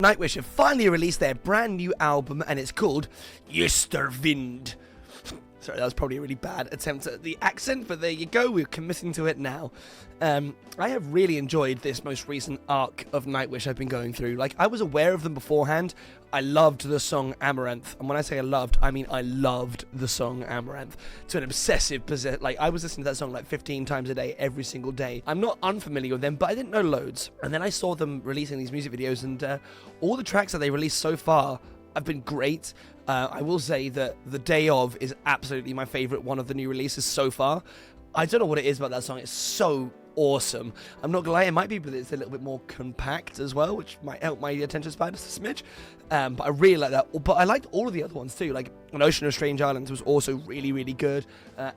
Nightwish have finally released their brand new album, and it's called Yesterwynde. Sorry, that was probably a really bad attempt at the accent, but there you go, we're committing to it now. I have really enjoyed this most recent arc of Nightwish I've been going through. Like, I was aware of them beforehand. I loved the song Amaranth, and when I say I loved, I mean I loved the song Amaranth to an obsessive possession. Like, I was listening to that song like 15 times a day, every single day. I'm not unfamiliar with them, but I didn't know loads. And then I saw them releasing these music videos, and all the tracks that they released so far have been great. I will say that The Day Of is absolutely my favourite one of the new releases so far. I don't know what it is about that song, it's so awesome. I'm not gonna lie, it might be that it's a little bit more compact as well, which might help my attention span just a smidge. But I really like that. But I liked all of the other ones too, like An Ocean of Strange Islands was also really, really good,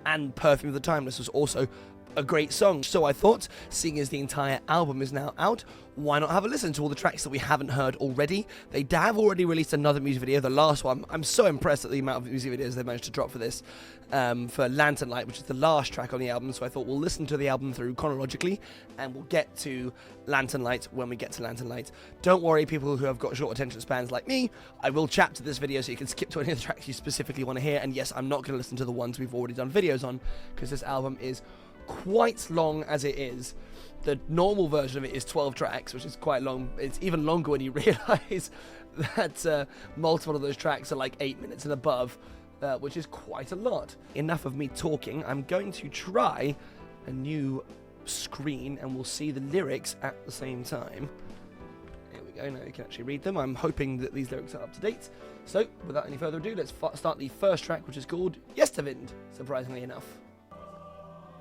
and Perfume of the Timeless was also a great song. So I thought, seeing as the entire album is now out, why not have a listen to all the tracks that we haven't heard already? They have already released another music video, the last one. I'm so impressed at the amount of music videos they managed to drop for this, for Lanternlight, which is the last track on the album. So I thought we'll listen to the album through chronologically, and we'll get to Lanternlight when we get to Lanternlight. Don't worry, people who have got short attention spans like me, I will chat to this video so you can skip to any of the tracks you specifically want to hear. And yes, I'm not going to listen to the ones we've already done videos on, because this album is quite long as it is. The normal version of it is 12 tracks, which is quite long. It's even longer when you realise that multiple of those tracks are like 8 minutes and above, which is quite a lot. Enough of me talking. I'm going to try a new screen and we'll see the lyrics at the same time. Here we go, now you can actually read them. I'm hoping that these lyrics are up to date. So, without any further ado, let's start the first track, which is called Yesterwynde, surprisingly enough.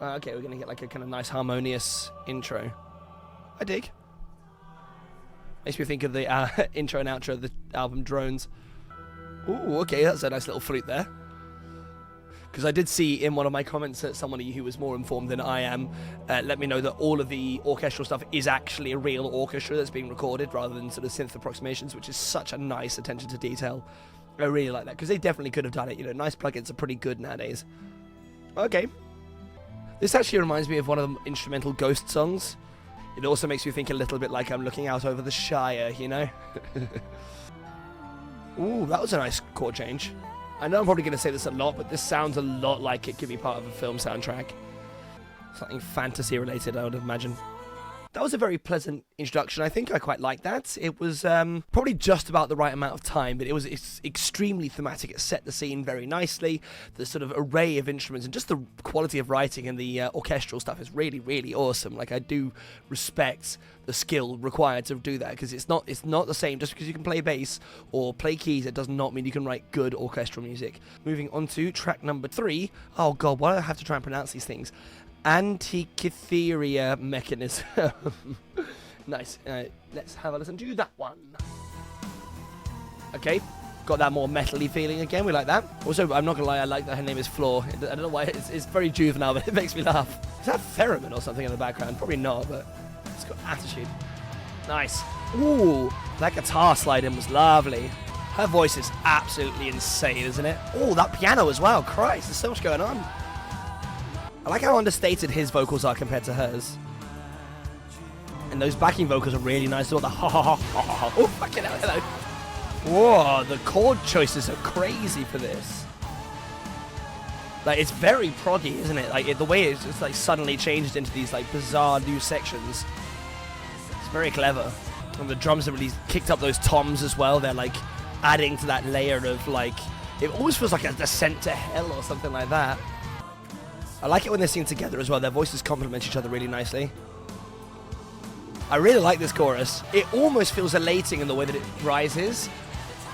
Okay, we're going to get like a kind of nice harmonious intro. I dig. Makes me think of the intro and outro of the album Drones. Ooh, okay, that's a nice little flute there. Because I did see in one of my comments that somebody who was more informed than I am let me know that all of the orchestral stuff is actually a real orchestra that's being recorded rather than sort of synth approximations, which is such a nice attention to detail. I really like that, because they definitely could have done it. You know, nice plugins are pretty good nowadays. Okay. This actually reminds me of one of the instrumental Ghost songs. It also makes me think a little bit like I'm looking out over the Shire, you know? Ooh, that was a nice chord change. I know I'm probably going to say this a lot, but this sounds a lot like it could be part of a film soundtrack. Something fantasy related, I would imagine. That was a very pleasant introduction. I think I quite liked that. It was probably just about the right amount of time, but it's extremely thematic. It set the scene very nicely. The sort of array of instruments and just the quality of writing and the orchestral stuff is really, really awesome. Like, I do respect the skill required to do that, because it's not the same. Just because you can play bass or play keys, it does not mean you can write good orchestral music. Moving on to track number 3. Oh god, why do I have to try and pronounce these things? Antikythera Mechanism. Nice. Let's have a listen to that one. Okay, got that more metal-y feeling again. We like that. Also, I'm not gonna lie, I like that her name is Floor. I don't know why. It's very juvenile, but it makes me laugh. Is that theremin or something in the background? Probably not, but it's got attitude. Nice. Ooh, that guitar slide in was lovely. Her voice is absolutely insane, isn't it? Oh, that piano as well. Christ, there's so much going on. I like how understated his vocals are compared to hers. And those backing vocals are really nice as well. The ha ha ha ha ha. Oh, fucking hell, hello. Whoa, the chord choices are crazy for this. Like, it's very proggy, isn't it? Like, the way it's just like suddenly changed into these like bizarre new sections. It's very clever. And the drums have really kicked up those toms as well. They're like adding to that layer of like, it almost feels like a descent to hell or something like that. I like it when they sing together as well. Their voices complement each other really nicely. I really like this chorus. It almost feels elating in the way that it rises,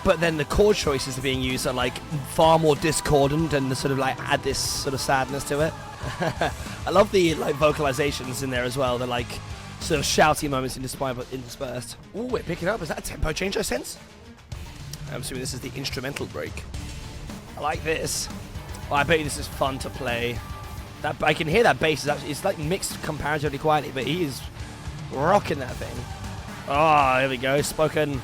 but then the chord choices that are being used are like far more discordant and sort of like add this sort of sadness to it. I love the like vocalizations in there as well. They're like sort of shouty moments interspersed. Ooh, we're picking up. Is that a tempo change I sense? I'm assuming this is the instrumental break. I like this. Oh, I bet you this is fun to play. That, I can hear that bass is actually, it's like mixed comparatively quietly, but he is rocking that thing. Oh, here we go, spoken.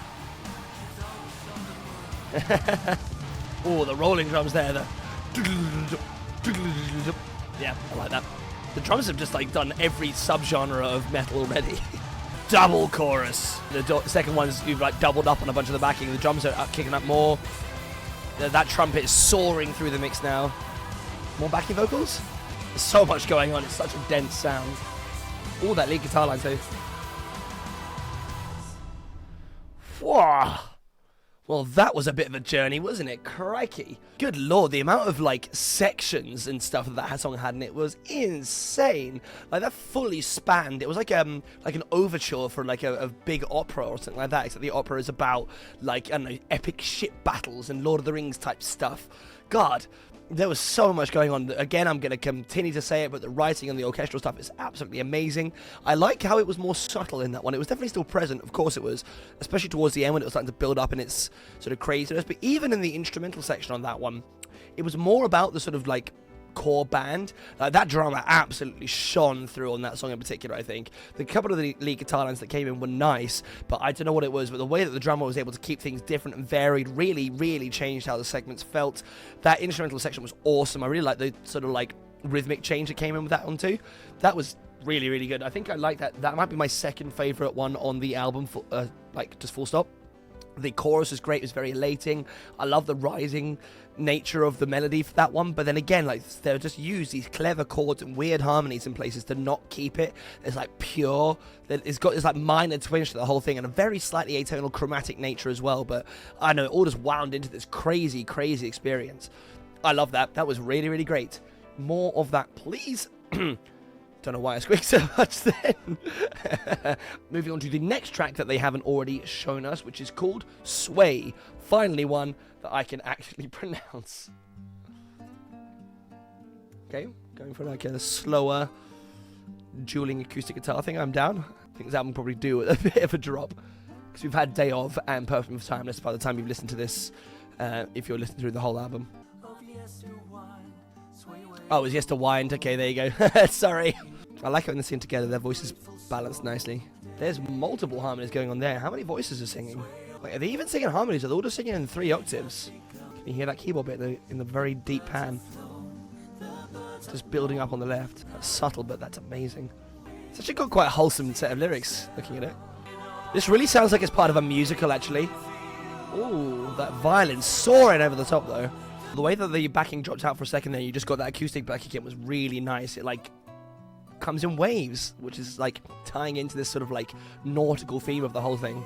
Oh, the rolling drums there. Yeah, I like that. The drums have just like done every subgenre of metal already. double chorus. The second one's you've like doubled up on a bunch of the backing. The drums are kicking up more. That trumpet is soaring through the mix now. More backing vocals? There's so much going on. It's such a dense sound. All that lead guitar line too. Whoa. Well, that was a bit of a journey, wasn't it? Crikey. Good lord, the amount of, like, sections and stuff that song had in it was insane. Like, that fully spanned. It was like an overture for, like, a big opera or something like that, except the opera is about, like, I don't know, epic ship battles and Lord of the Rings type stuff. God, there was so much going on. Again, I'm going to continue to say it, but the writing and the orchestral stuff is absolutely amazing. I like how it was more subtle in that one. It was definitely still present, of course it was, especially towards the end when it was starting to build up in its sort of craziness. But even in the instrumental section on that one, it was more about the sort of like core band. That drama absolutely shone through on that song in particular, I think. The couple of the lead guitar lines that came in were nice, but I don't know what it was, but the way that the drummer was able to keep things different and varied really, really changed how the segments felt. That instrumental section was awesome. I really like the sort of like rhythmic change that came in with that one too. That was really, really good. I think I like that. That might be my second favorite one on the album, like just full stop. The chorus is great. It was very elating. I love the rising nature of the melody for that one, but then again, like, they'll just use these clever chords and weird harmonies in places to not keep it as like pure. It's got this like minor twinge to the whole thing and a very slightly atonal chromatic nature as well, but I know it all just wound into this crazy experience. I love that. That was really, really great. More of that, please. Don't know why I squeaked so much then. Moving on to the next track that they haven't already shown us, which is called Sway. Finally one that I can actually pronounce. Okay, going for like a slower dueling acoustic guitar thing. I'm down. I think this album will probably do a bit of a drop, because we've had Day Of and Perfume of Timeless by the time you've listened to this, if you're listening through the whole album. Oh, it was Yesterwynde. Okay, there you go. Sorry. I like it when they sing together. Their voices balanced nicely. There's multiple harmonies going on there. How many voices are singing? Like, are they even singing harmonies? Are they all just singing in 3 octaves? Can you hear that keyboard bit in the very deep pan? Just building up on the left. That's subtle, but that's amazing. It's actually got quite a wholesome set of lyrics, looking at it. This really sounds like it's part of a musical, actually. Ooh, that violin soaring over the top, though. The way that the backing dropped out for a second there, you just got that acoustic backing kit, was really nice. It like comes in waves, which is like tying into this sort of like nautical theme of the whole thing.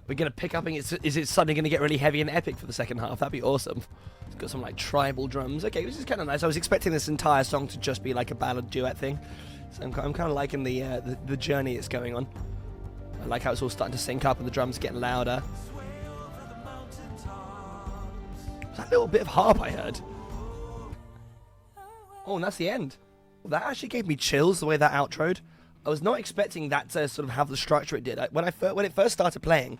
We're gonna pick up, and is it suddenly gonna get really heavy and epic for the second half? That'd be awesome. It's got some like tribal drums. Okay, this is kind of nice. I was expecting this entire song to just be like a ballad duet thing, so I'm kind of liking the journey it's going on. I like how it's all starting to sync up and the drums getting louder. That little bit of harp I heard. Oh, and that's the end. Well, that actually gave me chills, the way that outroed. I was not expecting that to sort of have the structure it did. When it first started playing,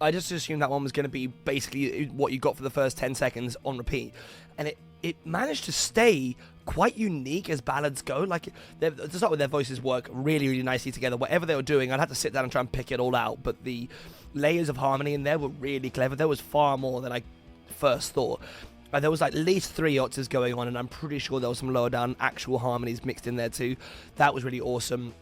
I just assumed that one was going to be basically what you got for the first 10 seconds on repeat. And it managed to stay quite unique as ballads go. Like, to start with, their voices work really, really nicely together. Whatever they were doing, I'd have to sit down and try and pick it all out. But the layers of harmony in there were really clever. There was far more than I first thought. There was like at least 3 octaves going on, and I'm pretty sure there was some lower down actual harmonies mixed in there too. That was really awesome.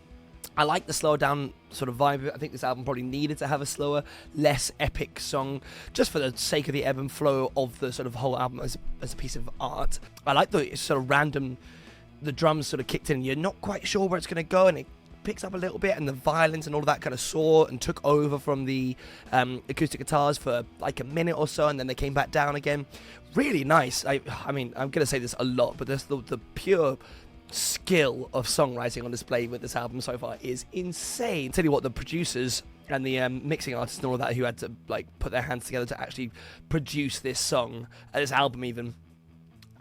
I like the slower down sort of vibe. I think this album probably needed to have a slower, less epic song, just for the sake of the ebb and flow of the sort of whole album as a piece of art. I like the sort of random, the drums sort of kicked in, you're not quite sure where it's going to go, and it picks up a little bit, and the violins and all of that kind of soared and took over from the acoustic guitars for like a minute or so, and then they came back down again. Really nice. I mean, I'm going to say this a lot, but the pure skill of songwriting on display with this album so far is insane. Tell you what, the producers and the mixing artists and all of that who had to like put their hands together to actually produce this song, this album even,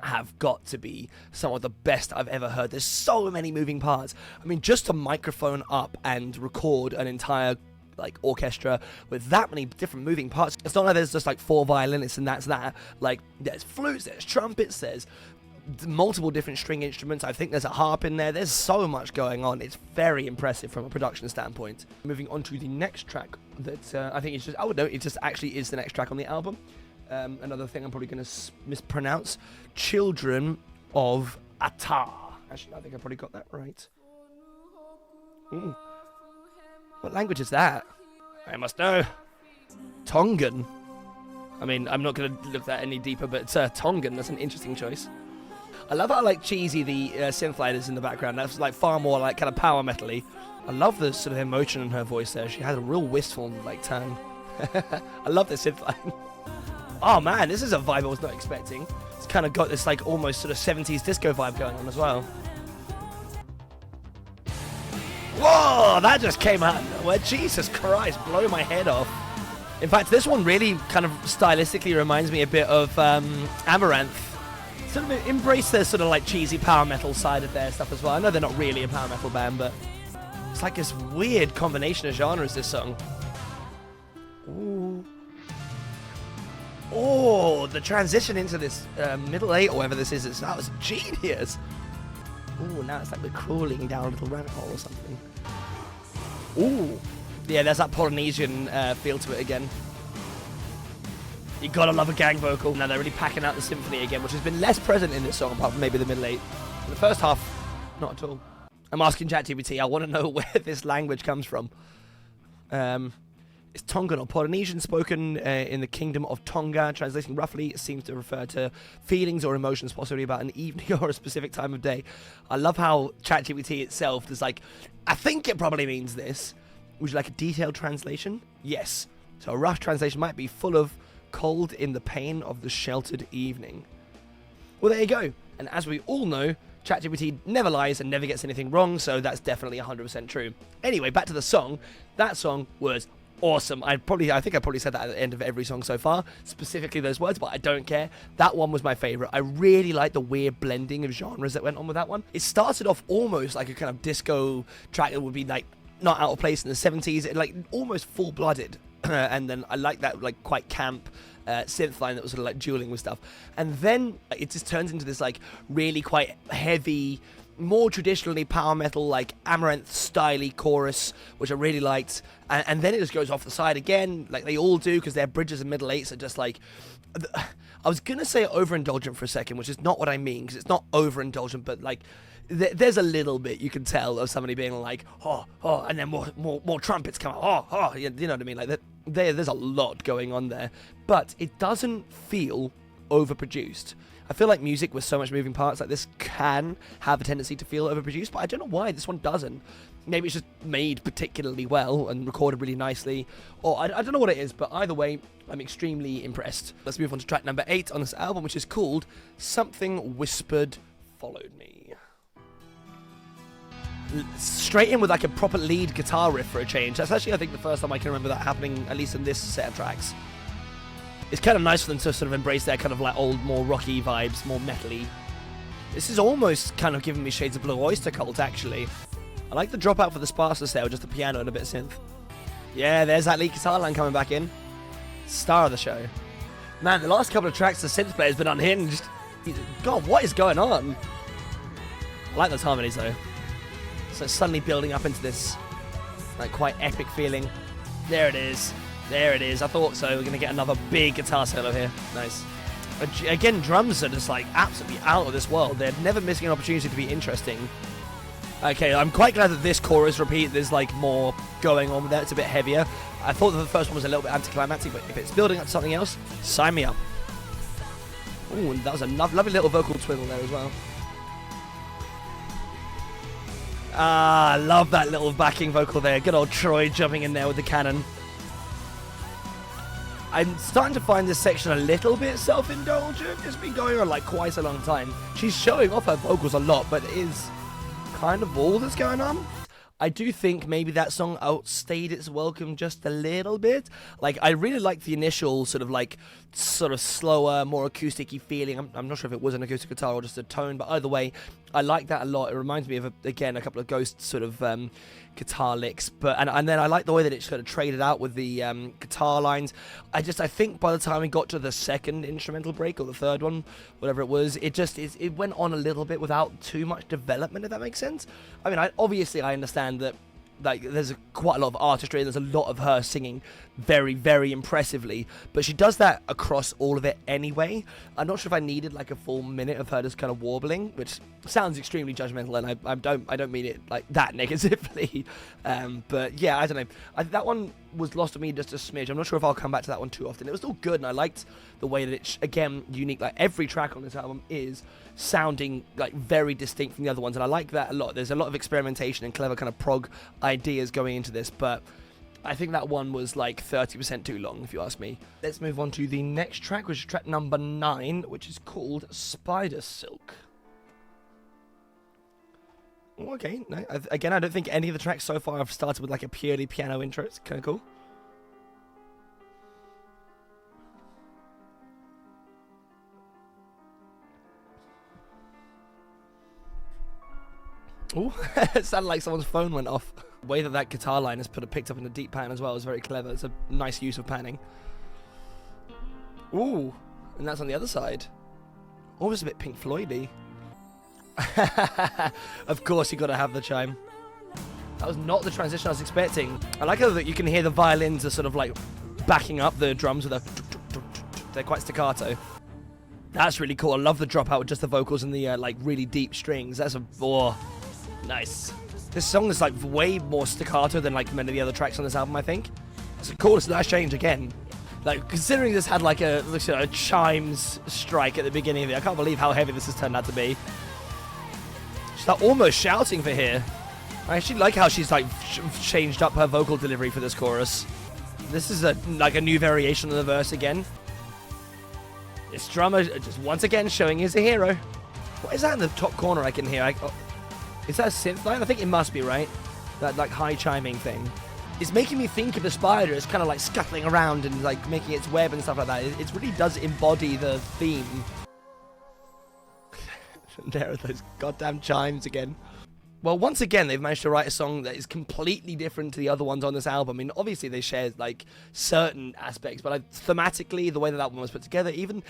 have got to be some of the best I've ever heard. There's so many moving parts. I mean, just to microphone up and record an entire like orchestra with that many different moving parts. It's not like there's just like 4 violinists and that's that. Like, there's flutes, there's trumpets, there's multiple different string instruments. I think there's a harp in there. There's so much going on. It's very impressive from a production standpoint. Moving on to the next track that I think it's just, oh no, it just actually is the next track on the album. Another thing I'm probably going to mispronounce. Children of Ata. Actually, I think I probably got that right. Ooh. What language is that? I must know. Tongan. I mean, I'm not going to look that any deeper, but Tongan, that's an interesting choice. I love how, like, cheesy the synth line is in the background. That's, like, far more, like, kind of power metal-y. I love the sort of emotion in her voice there. She has a real wistful, like, turn. I love the synth line. Oh, man, this is a vibe I was not expecting. It's kind of got this, like, almost sort of 70s disco vibe going on as well. Whoa, that just came out of nowhere. Jesus Christ, blow my head off. In fact, this one really kind of stylistically reminds me a bit of Amaranth. Sort of embrace their sort of like cheesy power metal side of their stuff as well. I know they're not really a power metal band, but it's like this weird combination of genres, this song. Ooh. Oh, the transition into this middle eight or whatever this is, that was genius. Ooh, now it's like we're crawling down a little rabbit hole or something. Ooh. Yeah, there's that Polynesian feel to it again. You gotta love a gang vocal. Now they're really packing out the symphony again, which has been less present in this song, apart from maybe the middle eight. In the first half, not at all. I'm asking ChatGPT, I want to know where this language comes from. It's Tongan or Polynesian, spoken in the Kingdom of Tonga. Translating roughly, it seems to refer to feelings or emotions, possibly about an evening or a specific time of day. I love how ChatGPT itself is like, I think it probably means this. Would you like a detailed translation? Yes. So a rough translation might be full of cold in the pain of the sheltered evening. Well, there you go. And as we all know, ChatGPT never lies and never gets anything wrong, so that's definitely 100% true. Anyway, back to the song. That song was awesome. I think I probably said that at the end of every song so far, specifically those words, but I don't care. That one was my favorite. I really like the weird blending of genres that went on with that one. It started off almost like a kind of disco track that would be like not out of place in the 70s, it, like almost full-blooded. And then I like that like quite camp synth line that was sort of like dueling with stuff. And then it just turns into this like really quite heavy, more traditionally power metal, like Amaranth styly chorus, which I really liked. And then it just goes off the side again, like they all do, because their bridges and middle eights are just like, I was gonna say overindulgent for a second, which is not what I mean, because it's not overindulgent, but like there's a little bit you can tell of somebody being like, oh, and then more trumpets come out, oh, you know what I mean? Like there's a lot going on there, but it doesn't feel overproduced. I feel like music with so much moving parts like this can have a tendency to feel overproduced, but I don't know why this one doesn't. Maybe it's just made particularly well and recorded really nicely, or I don't know what it is, but either way, I'm extremely impressed. Let's move on to track number 8 on this album, which is called Something Whispered Followed Me. Straight in with like a proper lead guitar riff for a change. That's actually, I think, the first time I can remember that happening, at least in this set of tracks. It's kind of nice for them to sort of embrace their kind of like old, more rocky vibes, more metal-y. This is almost kind of giving me shades of Blue Oyster Cult, actually. I like the dropout for the sparseness there, with just the piano and a bit of synth. Yeah, there's that lead guitar line coming back in. Star of the show. Man, the last couple of tracks, the synth player's been unhinged. God, what is going on? I like those harmonies, though. So it's suddenly building up into this like quite epic feeling. There it is. There it is. I thought so. We're going to get another big guitar solo here. Nice. Again, drums are just like absolutely out of this world. They're never missing an opportunity to be interesting. Okay, I'm quite glad that this chorus repeat, there's like more going on with that. It's a bit heavier. I thought that the first one was a little bit anticlimactic, but if it's building up to something else, sign me up. Ooh, and that was a lovely little vocal twiddle there as well. Ah, I love that little backing vocal there. Good old Troy jumping in there with the cannon. I'm starting to find this section a little bit self-indulgent. It's been going on like quite a long time. She's showing off her vocals a lot, but it is kind of all that's going on. I do think maybe that song outstayed its welcome just a little bit. Like, I really liked the initial sort of slower, more acoustic-y feeling. I'm not sure if it was an acoustic guitar or just a tone, but either way, I like that a lot. It reminds me of, again, a couple of Ghost sort of guitar licks. But and then I like the way that it sort of traded out with the guitar lines. I think by the time we got to the second instrumental break, or the third one, whatever it was, it went on a little bit without too much development, if that makes sense. I mean, obviously I understand that like there's quite a lot of artistry, and there's a lot of her singing very, very impressively, but she does that across all of it anyway. I'm not sure if I needed like a full minute of her just kind of warbling, which sounds extremely judgmental, and I don't mean it like that negatively. But yeah, I don't know. That one was lost to me just a smidge. I'm not sure if I'll come back to that one too often. It was still good, and I liked the way that it's, again, unique. Like every track on this album is sounding like very distinct from the other ones, and I like that a lot. There's a lot of experimentation and clever kind of prog ideas going into this, but I think that one was like 30% too long, if you ask me. Let's move on to the next track, which is track number 9, which is called Spider Silk. Okay, no, again, I don't think any of the tracks so far have started with like a purely piano intro. It's kind of cool. Ooh, it sounded like someone's phone went off. The way that guitar line is picked up in a deep pan as well is very clever. It's a nice use of panning. Ooh, and that's on the other side. Almost a bit Pink Floyd-y. Of course you gotta have the chime. That was not the transition I was expecting. I like how that you can hear the violins are sort of like backing up the drums with a... They're quite staccato. That's really cool. I love the dropout with just the vocals and the like really deep strings. That's a... Oh, nice. This song is like way more staccato than like many of the other tracks on this album, I think. It's cool. It's a nice change again. Like, considering this had like a chimes strike at the beginning of it, I can't believe how heavy this has turned out to be. She's like almost shouting for here. I actually like how she's like changed up her vocal delivery for this chorus. This is like a new variation of the verse again. This drummer just once again showing he's a hero. What is that in the top corner I can hear? Is that a synth line? I think it must be, right? That like high chiming thing. It's making me think of the spider as kind of like scuttling around and like making its web and stuff like that. It really does embody the theme. There are those goddamn chimes again. Well, once again, they've managed to write a song that is completely different to the other ones on this album. I mean, obviously they share like certain aspects, but like, thematically, the way that one was put together, even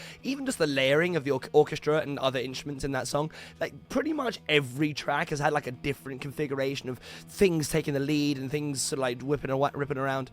just the layering of the orchestra and other instruments in that song, like pretty much every track has had like a different configuration of things taking the lead and things sort of like ripping around.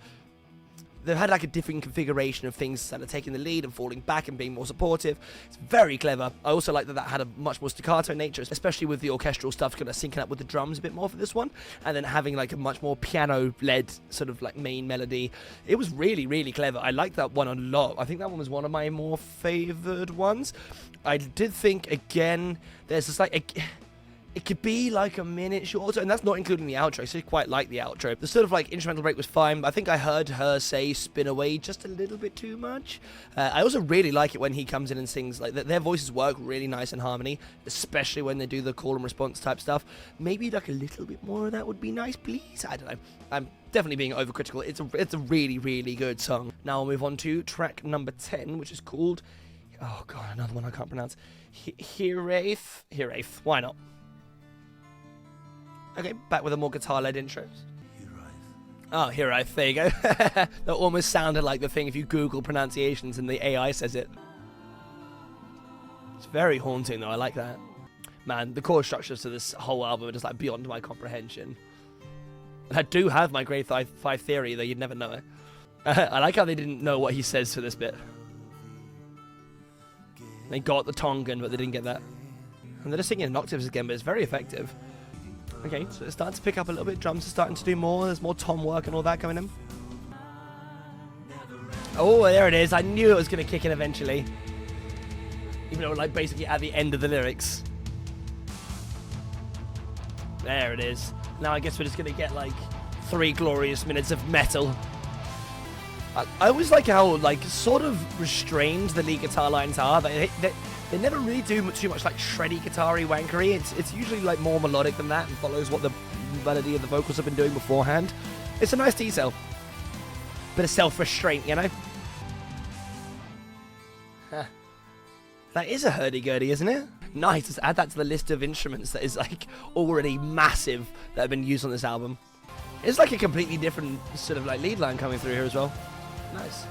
They've had like a different configuration of things that are taking the lead and falling back and being more supportive. It's very clever. I also like that had a much more staccato nature, especially with the orchestral stuff kind of syncing up with the drums a bit more for this one, and then having like a much more piano-led sort of like main melody. It was really, really clever. I liked that one a lot. I think that one was one of my more favored ones. I did think, again, there's just like it could be like a minute shorter, and that's not including the outro, so I quite like the outro. The sort of like instrumental break was fine, but I think I heard her say spin away just a little bit too much. I also really like it when he comes in and sings, like their voices work really nice in harmony, especially when they do the call and response type stuff. Maybe like a little bit more of that would be nice, please. I don't know. I'm definitely being overcritical. It's a really, really good song. Now we'll move on to track number 10, which is called, oh god, another one I can't pronounce. Hiraeth. Hiraeth. Why not? Okay, back with a more guitar-led intro. Oh, Hiraeth, there you go. That almost sounded like the thing if you Google pronunciations and the AI says it. It's very haunting, though. I like that. Man, the chord structures to this whole album are just like beyond my comprehension. And I do have my grade 5 theory, though you'd never know it. I like how they didn't know what he says for this bit. They got the Tongan, but they didn't get that. And they're just singing in octaves again, but it's very effective. Okay, so it's starting to pick up a little bit. Drums are starting to do more. There's more tom work and all that coming in. Oh, there it is. I knew it was going to kick in eventually. Even though we're like basically at the end of the lyrics. There it is. Now I guess we're just going to get like 3 glorious minutes of metal. I always like how like sort of restrained the lead guitar lines are. They never really do too much like shreddy guitar-y wankery. It's usually like more melodic than that and follows what the melody of the vocals have been doing beforehand. It's a nice detail. Bit of self-restraint, you know? Huh. That is a hurdy-gurdy, isn't it? Nice, just add that to the list of instruments that is like already massive that have been used on this album. It's like a completely different sort of like lead line coming through here as well. Nice.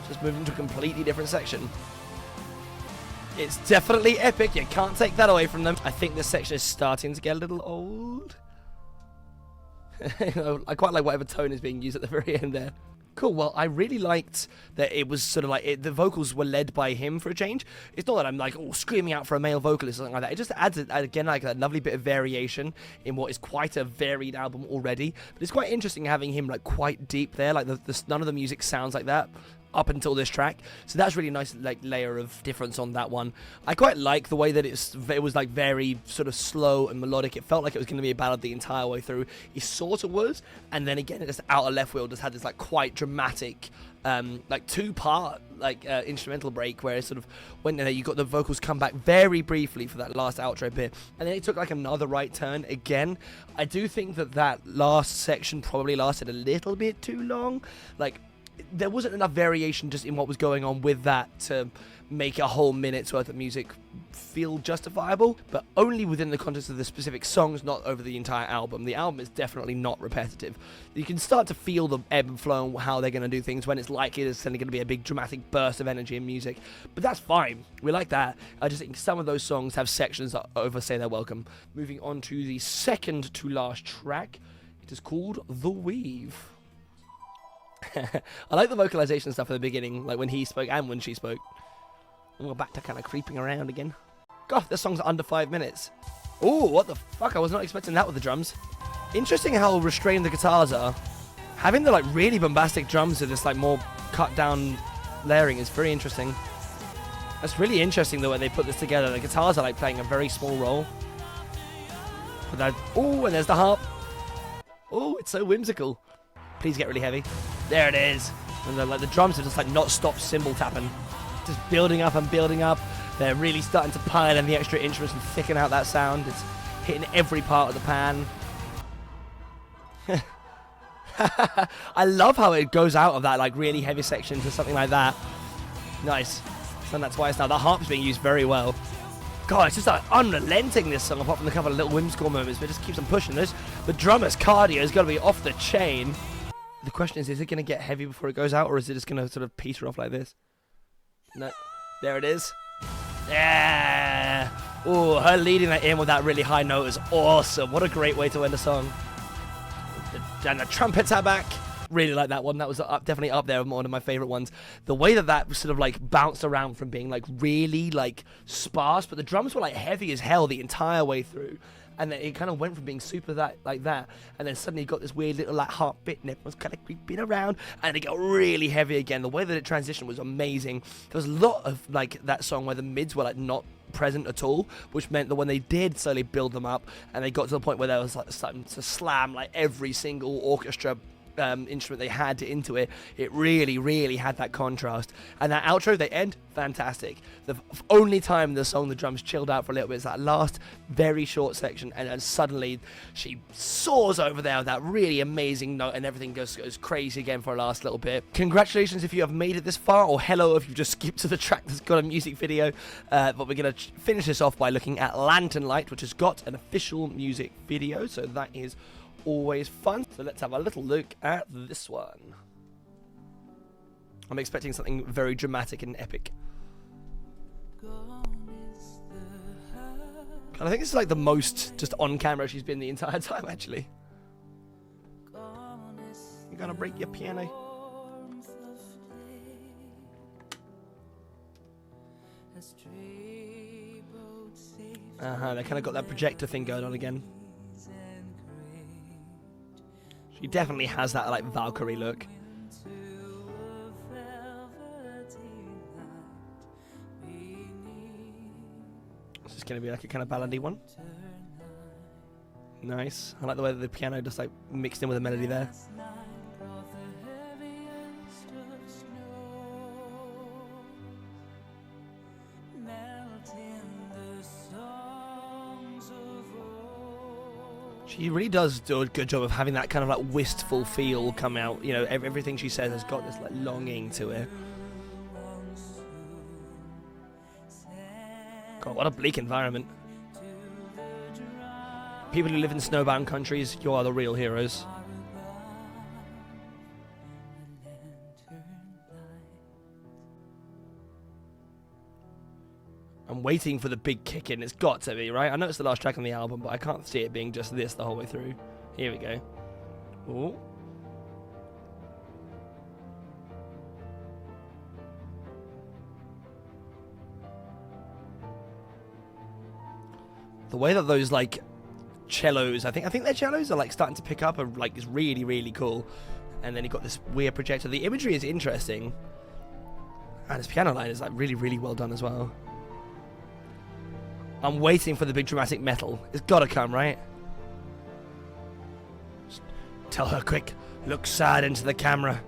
Just moving to a completely different section. It's definitely epic. You can't take that away from them. I think this section is starting to get a little old. I quite like whatever tone is being used at the very end there. Cool. Well, I really liked that it was sort of like the vocals were led by him for a change. It's not that I'm like screaming out for a male vocalist or something like that. It just adds again like a lovely bit of variation in what is quite a varied album already. But it's quite interesting having him like quite deep there. Like none of the music sounds like that up until this track, so that's really nice, like layer of difference on that one. I quite like the way that it was like very sort of slow and melodic. It felt like it was going to be a ballad the entire way through. It sort of was, and then again, it just out of left field just had this like quite dramatic, like two-part like instrumental break where it sort of went in there. You got the vocals come back very briefly for that last outro bit, and then it took like another right turn again. I do think that last section probably lasted a little bit too long. Like, there wasn't enough variation just in what was going on with that to make a whole minute's worth of music feel justifiable, but only within the context of the specific songs, not over the entire album. The album is definitely not repetitive. You can start to feel the ebb and flow and how they're going to do things when it's likely there's suddenly going to be a big dramatic burst of energy in music, but that's fine. We like that. I just think some of those songs have sections that overstay their welcome. Moving on to the second to last track, it is called The Weave. I like the vocalization stuff at the beginning, like when he spoke and when she spoke. And we're back to kind of creeping around again. God, this song's under 5 minutes. Oh, what the fuck? I was not expecting that with the drums. Interesting how restrained the guitars are. Having the like really bombastic drums with this like more cut down layering is very interesting. That's really interesting the way they put this together. The guitars are like playing a very small role. But that, oh, and there's the harp. Oh, it's so whimsical. Please get really heavy. There it is. And the drums are just like not stopped cymbal tapping. Just building up and building up. They're really starting to pile in the extra instruments and thicken out that sound. It's hitting every part of the pan. I love how it goes out of that like really heavy section to something like that. Nice. Done that twice now. The harp's being used very well. God, it's just like unrelenting, this song, apart from the couple of little whimsical moments, but it just keeps on pushing this. The drummer's cardio has got to be off the chain. The question is it going to get heavy before it goes out, or is it just going to sort of peter off like this? No. There it is. Yeah. Oh, her leading that in with that really high note is awesome. What a great way to end a song. And the trumpets are back. Really like that one. That was definitely up there, one of my favorite ones. The way that sort of like bounced around from being like really like sparse, but the drums were like heavy as hell the entire way through. And then it kind of went from being super like that, and then suddenly you got this weird little like harp bit, and everyone's kind of creeping around, and it got really heavy again. The way that it transitioned was amazing. There was a lot of like that song where the mids were like not present at all, which meant that when they did slowly build them up, and they got to the point where there was like starting to slam like every single orchestra instrument they had into it, it really had that contrast. And that outro, they end fantastic. The only time in the song the drums chilled out for a little bit is that last very short section, and then suddenly she soars over there with that really amazing note, and everything goes crazy again for a last little bit. Congratulations if you have made it this far, or hello if you've just skipped to the track that's got a music video. But we're going to finish this off by looking at Lanternlight, which has got an official music video, so that is always fun. So let's have a little look at this one. I'm expecting something very dramatic and epic. And I think this is like the most just on camera she's been the entire time, actually. You're gonna break your piano. They kind of got that projector thing going on again. She definitely has that like Valkyrie look. This is going to be like a kind of ballady one. Nice. I like the way that the piano just like mixed in with the melody there. She really does do a good job of having that kind of like wistful feel come out. You know, everything she says has got this like longing to it. God, what a bleak environment. People who live in snowbound countries, you are the real heroes. I'm waiting for the big kick in. It's got to be, right? I know it's the last track on the album, but I can't see it being just this the whole way through. Here we go. Oh. The way that those, like, cellos, I think their cellos are, like, starting to pick up, are, like, is really, really cool. And then you've got this weird projector. The imagery is interesting. And this piano line is, like, really, really well done as well. I'm waiting for the big dramatic metal. It's gotta come, right? Just tell her quick. Look sad into the camera.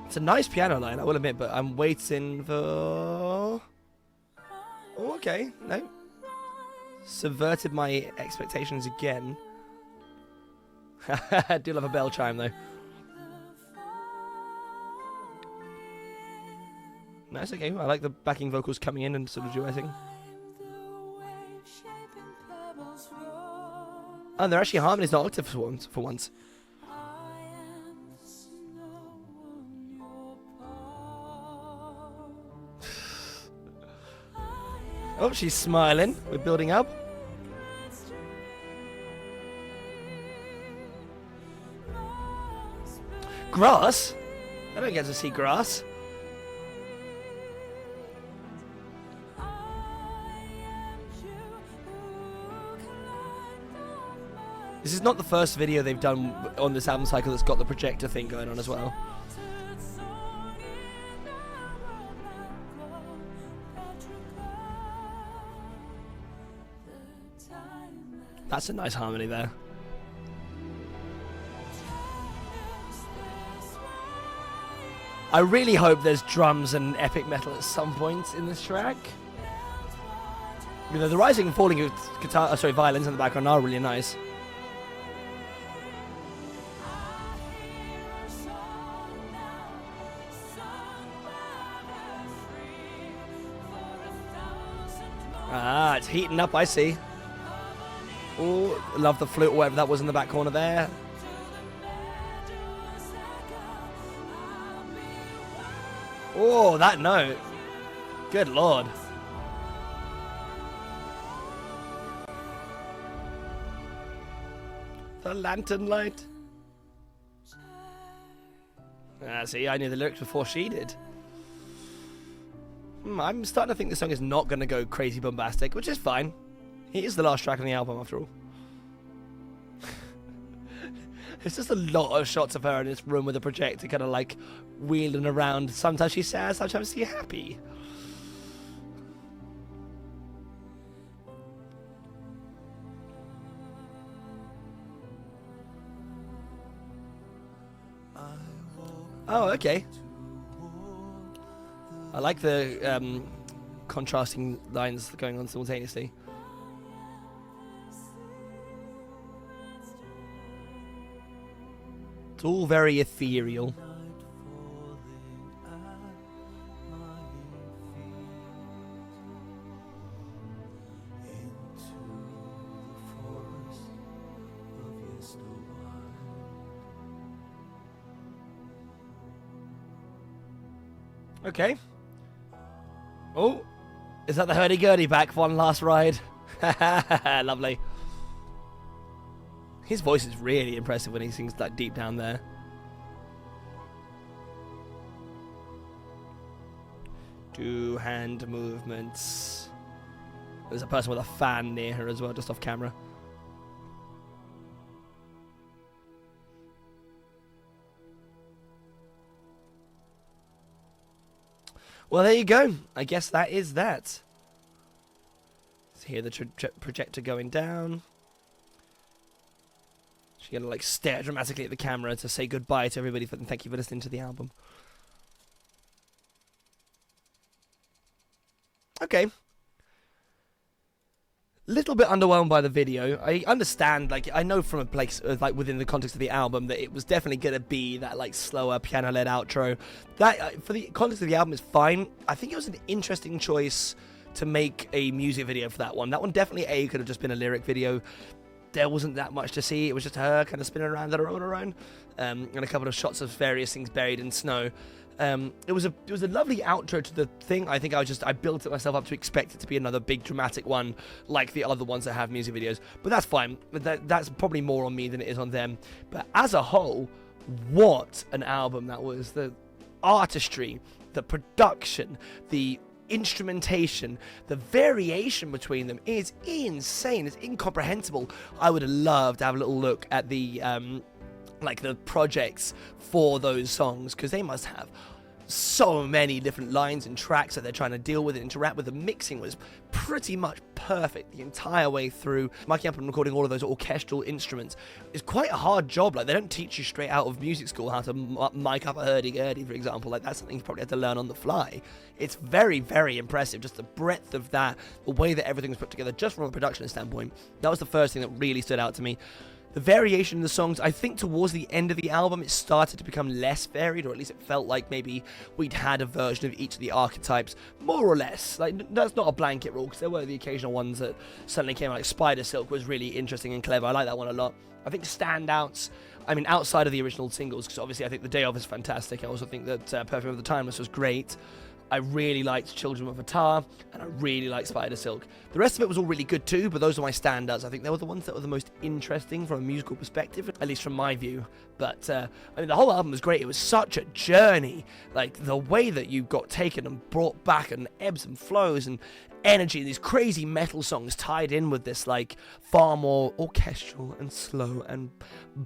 It's a nice piano line, I will admit, but I'm waiting for... Oh, okay. No. Subverted my expectations again. I do love a bell chime, though. That's okay. I like the backing vocals coming in and sort of duetting. Oh, they're actually harmonies, not octave for once. Oh, she's smiling. We're building up. Grass? I don't get to see grass. This is not the first video they've done on this album cycle that's got the projector thing going on as well. That's a nice harmony there. I really hope there's drums and epic metal at some point in this track. You know, the rising and falling of violins in the background are really nice. Ah, it's heating up, I see. Oh, love the flute or whatever that was in the back corner there. Oh, that note. Good lord. The Lanternlight. Ah, see, I knew the lyrics before she did. I'm starting to think this song is not going to go crazy bombastic, which is fine. It is the last track on the album, after all. It's just a lot of shots of her in this room with a projector kind of like wheeling around. Sometimes she's sad, sometimes she's happy. Oh, okay. I like the contrasting lines going on simultaneously. It's all very ethereal. Okay. Oh, is that the hurdy-gurdy back one last ride? Lovely. His voice is really impressive when he sings like deep down there. Do hand movements. There's a person with a fan near her as well, just off camera. Well, there you go. I guess that is that. So hear the projector going down. She's going to like stare dramatically at the camera to say goodbye to everybody and thank you for listening to the album. Okay. Little bit underwhelmed by the video. I understand, like, I know from a place, like, within the context of the album that it was definitely going to be that, like, slower piano-led outro. That, for the context of the album, is fine. I think it was an interesting choice to make a music video for that one. That one definitely, could have just been a lyric video. There wasn't that much to see. It was just her kind of spinning around on her own. And a couple of shots of various things buried in snow. It was a lovely outro to the thing. I think I built it myself up to expect it to be another big dramatic one like the other ones that have music videos, but that's fine. That's probably more on me than it is on them. But as a whole, what an album that was. The artistry, the production, the instrumentation, the variation between them is insane. It's incomprehensible. I would have loved to have a little look at the like the projects for those songs, because they must have so many different lines and tracks that they're trying to deal with and interact with. The mixing was pretty much perfect the entire way through. Miking up and recording all of those orchestral instruments is quite a hard job. Like, they don't teach you straight out of music school how to mic up a hurdy-gurdy, for example. Like, that's something you probably have to learn on the fly. It's very, very impressive, just the breadth of that, the way that everything was put together, just from a production standpoint. That was the first thing that really stood out to me. The variation in the songs, I think towards the end of the album, it started to become less varied, or at least it felt like maybe we'd had a version of each of the archetypes, more or less. Like, that's not a blanket rule, because there were the occasional ones that suddenly came out, like Spider Silk was really interesting and clever. I like that one a lot. I think standouts, I mean, outside of the original singles, because obviously I think The Day Of is fantastic. I also think that Perfume of the Timeless was great. I really liked Children of Atar, and I really liked Spider Silk. The rest of it was all really good too, but those are my standouts. I think they were the ones that were the most interesting from a musical perspective, at least from my view. But, I mean, the whole album was great. It was such a journey. Like, the way that you got taken and brought back, and ebbs and flows and energy, and these crazy metal songs tied in with this, like, far more orchestral and slow and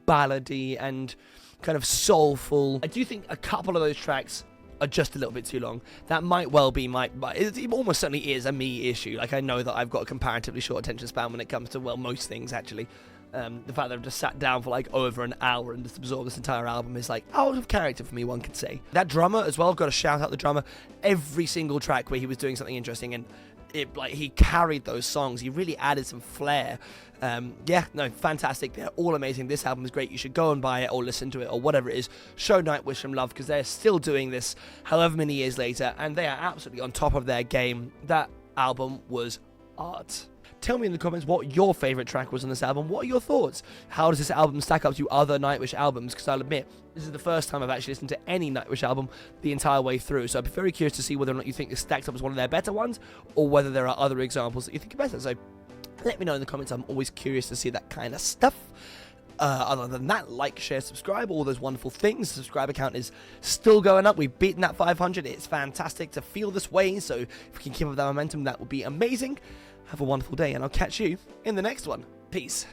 ballady and kind of soulful. I do think a couple of those tracks are just a little bit too long. That might well be it almost certainly is a me issue. Like, I know that I've got a comparatively short attention span when it comes to, well, most things, actually. The fact that I've just sat down for like over an hour and just absorbed this entire album is like out of character for me, one could say. That drummer as well, I've got to shout out the drummer. Every single track where he was doing something interesting, and he carried those songs. He really added some flair. Yeah, no, fantastic. They're all amazing. This album is great. You should go and buy it or listen to it or whatever it is. Show Nightwish some love, because they're still doing this however many years later, and they are absolutely on top of their game. That album was art. Tell me in the comments what your favourite track was on this album. What are your thoughts? How does this album stack up to other Nightwish albums? Because I'll admit, this is the first time I've actually listened to any Nightwish album the entire way through. So I'd be very curious to see whether or not you think this stacks up as one of their better ones, or whether there are other examples that you think are better. So let me know in the comments. I'm always curious to see that kind of stuff. Other than that, like, share, subscribe, all those wonderful things. The subscriber count is still going up. We've beaten that 500. It's fantastic to feel this way. So if we can keep up that momentum, that would be amazing. Have a wonderful day, and I'll catch you in the next one. Peace.